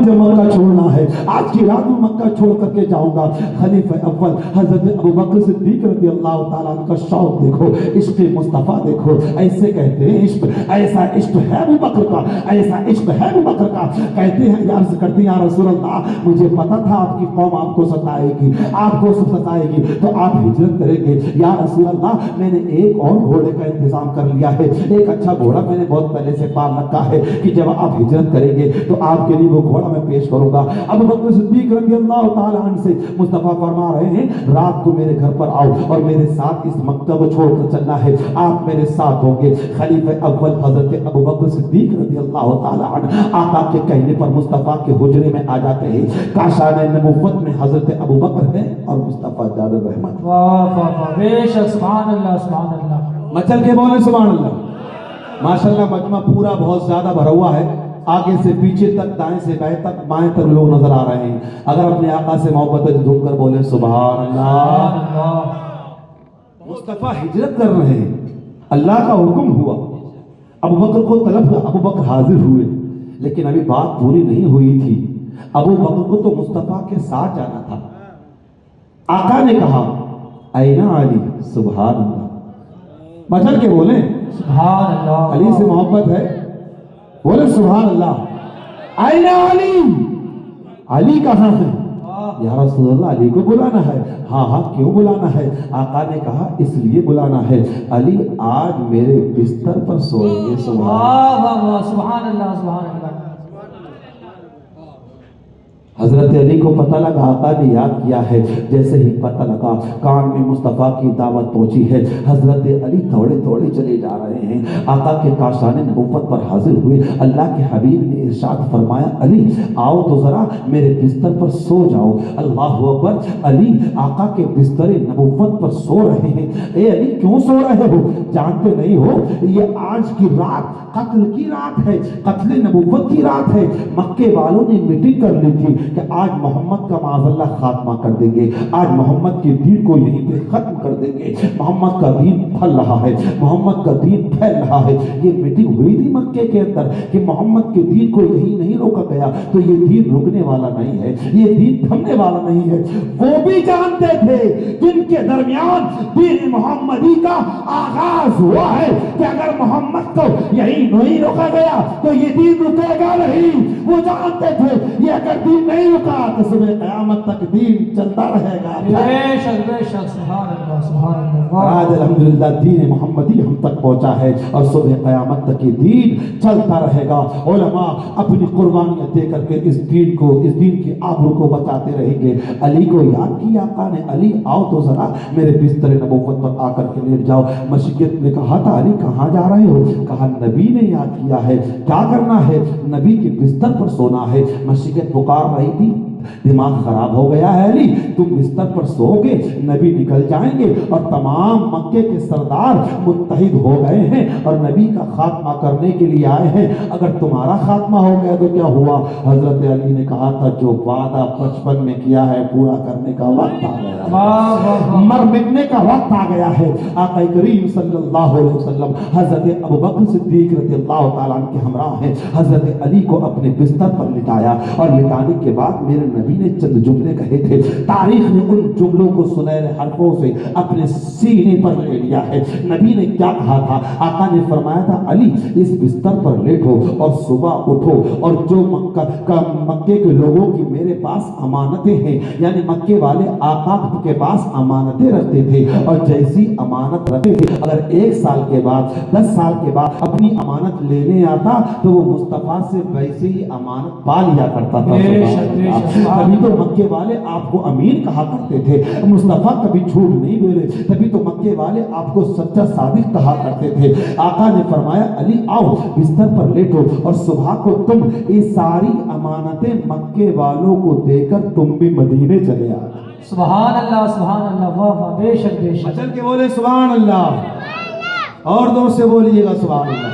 مجھے مکہ چھوڑنا ہے، آج کی رات میں مکہ چھوڑ کر کے جاؤں گا۔ خلیفہ اول حضرت ابوبکر صدیق رضی اللہ تعالیٰ عنہ کا شوق دیکھو، عشق مصطفیٰ دیکھو، ایسے کہتے ہیں عشق، ایسا عشق ہے ابو بکر کا، ایسا عشق ہے ابو بکر کا، کہتے ہیں یا عرض کرتے ہیں یا رسول اللہ مجھے پتا تھا آپ کی قوم آپ کو ستائے گی، آپ کو ستائے گی تو آپ ہجرت کریں گے۔ یا رسول اللہ میں نے ایک اور گھوڑے کا انتظام کر لیا ہے، ایک اچھا گھوڑا میں نے بہت پہلے سے پال رکھا ہے کہ جب آپ ہجرت کریں گے تو آپ کے لیے وہ گھوڑا میں پیش کروں گا۔ ابو بکر صدیق رضی اللہ تعالیٰ عنہ سے مصطفیٰ فرما رہے ہیں رات کو میرے گھر پر آؤ اور میرے ساتھ اس مکہ کو چھوڑ کر چلنا ہے، آپ میرے ساتھ ہوں گے۔ خلیفہ اول حضرت ابو بکر صدیق رضی اللہ تعالیٰ عنہ آقا کے کہنے پر مصطفیٰ کے حجرے میں آ جاتے ہیں۔ کاشان نبوت میں حضرت ابو بکر ہے اور مصطفیٰ جان الرحمت۔ واہ واہ واہ، بے شک، سبحان اللہ سبحان اللہ۔ مچل کے بولے سبحان اللہ۔ ماشاءاللہ مجمع پورا بہت زیادہ بھرا ہوا ہے، آگے سے پیچھے تک، دائیں سے بائیں تک، بائیں تک لوگ نظر آ رہے ہیں۔ اگر اپنے آقا سے محبت ہے جھوم کر بولے سبحان اللہ۔ مصطفیٰ ہجرت کر رہے ہیں، اللہ کا حکم ہوا، ابو بکر کو طلب ہوا، ابو بکر حاضر ہوئے، لیکن ابھی بات پوری نہیں ہوئی تھی۔ ابو بکر کو تو مصطفیٰ کے ساتھ جانا تھا۔ آقا نے کہا این علی، سبحان اللہ۔ مچل کے بولیں سبحان اللہ۔ علی سے محبت ہے، بولے سبحان اللہ۔ این علی، علی کہاں ہے؟ یا رسول اللہ علی کو بلانا ہے۔ ہاں ہاں کیوں بلانا ہے؟ آقا نے کہا اس لیے بلانا ہے، علی آج میرے بستر پر سوئیں گے۔ سبحان واہ واہ واہ، سبحان اللہ سبحان اللہ۔ حضرت علی کو پتہ لگا، آقا نے یاد کیا ہے۔ جیسے ہی پتہ لگا کان میں مصطفیٰ کی دعوت پہنچی ہے، حضرت علی تھوڑے تھوڑے چلے جا رہے ہیں، آقا کے کاشان نبوت پر حاضر ہوئے۔ اللہ کے حبیب نے ارشاد فرمایا علی آؤ تو ذرا میرے بستر پر سو جاؤ۔ اللہ اکبر، علی آقا کے بستر نبوت پر سو رہے ہیں۔ اے علی کیوں سو رہے ہو؟ جانتے نہیں ہو یہ آج کی رات قتل کی رات ہے، قتل نبوت کی رات ہے۔ مکے والوں نے میٹنگ کر لی تھی کہ آج محمد کا معاذ اللہ خاتمہ کر دیں گے، آج محمد کے دین کو یہیں پہ ختم کر دیں گے، محمد کا دین پھل رہا ہے، محمد کا دین پھیل رہا ہے۔ یہ میٹنگ ہوئی تھی مکے کے اندر کہ محمد کے دین کو یہی نہیں روکا گیا تو یہ دین رکنے والا نہیں ہے، یہ دین تھمنے والا نہیں ہے۔ وہ بھی جانتے تھے جن کے درمیان دین محمدی کا آغاز ہوا ہے کہ اگر محمد کو یہی نہیں روکا گیا تو یہ دین رکے گا نہیں۔ وہ جانتے تھے یہ اگر دین نہیں رکا تو صبح قیامت تک دین چلتا رہے گا۔ بے شک بے شک، سبحان اللہ سبحان اللہ۔ آج الحمدللہ دین محمدی ہم تک پہنچا ہے اور صبح قیامت تک یہ دین چلتا رہے گا۔ علماء اپنی قربانیاں دے کر کے اس دین کو، اس دین کی آبرو کو بچاتے رہیں گے۔ علی کو یاد کیا آقا نے، علی آؤ تو ذرا میرے بستر نبوت پر آ کر کے لیٹ جاؤ۔ مشیت نے کہا تھا علی کہاں جا رہے ہو؟ کہا نبی نے یاد کیا ہے، کیا کرنا ہے؟ نبی کے بستر پر سونا ہے۔ مشیت پکار رہی تھی دماغ خراب ہو گیا ہے علی، تم بستر پر سو گے، نبی نکل جائیں گے اور تمام مکے کے سردار متحد ہو گئے ہیں اور نبی کا خاتمہ کرنے کے لیے آئے ہیں، اگر تمہارا خاتمہ ہو گیا تو کیا ہوا؟ حضرت علی نے کہا تھا جو وعدہ بچپن میں کیا ہے پورا کرنے کا وقت آ گیا، مر مٹنے کا وقت آ گیا ہے۔ آقا کریم صلی اللہ علیہ وسلم حضرت ابوبکر صدیق رضی اللہ تعالیٰ عنہ کے ہمراہ ہیں، حضرت علی کو اپنے بستر پر لٹایا اور لٹانے کے بعد میرے نبی نے چند جملے کہے تھے، تاریخ نے ان جملوں کو سنہرے حرفوں سے اپنے سینے پر لے لیا ہے۔ نبی نے کیا کہا تھا؟ آقا نے فرمایا تھا علی اس بستر پر لیٹو اور صبح اٹھو اور جو مکے کے لوگوں کی میرے پاس امانتیں ہیں، یعنی مکے والے آقا کے پاس امانتیں رکھتے تھے اور جیسی امانت رکھتے تھے اگر 1 سال کے بعد 10 سال کے بعد اپنی امانت لینے آتا تو وہ مصطفیٰ سے ویسے ہی امانت پا لیا کرتا تھا۔ تبھی تو مکے والے آپ کو امین کہا کرتے تھے، مصطفیٰ کبھی جھوٹ نہیں بولے، تبھی تو مکے والے آپ کو سچا صادق کہا کرتے تھے۔ آقا نے فرمایا علی آؤ بستر پر لیٹو اور صبح کو تم یہ ساری امانتیں مکے والوں کو دے کر تم بھی مدینے چلے آ۔ سبحان اللہ سبحان اللہ، واہ واہ، بے شک بے شک۔ چل کے بولے سبحان اللہ، اور دور سے بولیے گا سبحان اللہ۔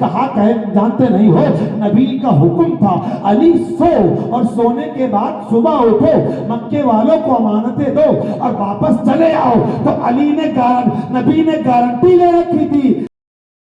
کہا کہ جانتے نہیں ہو نبی کا حکم تھا علی سو اور سونے کے بعد صبح اٹھو مکے والوں کو امانتیں دو اور واپس چلے آؤ. تو علی نے نبی نے گارنٹی لے رکھی تھی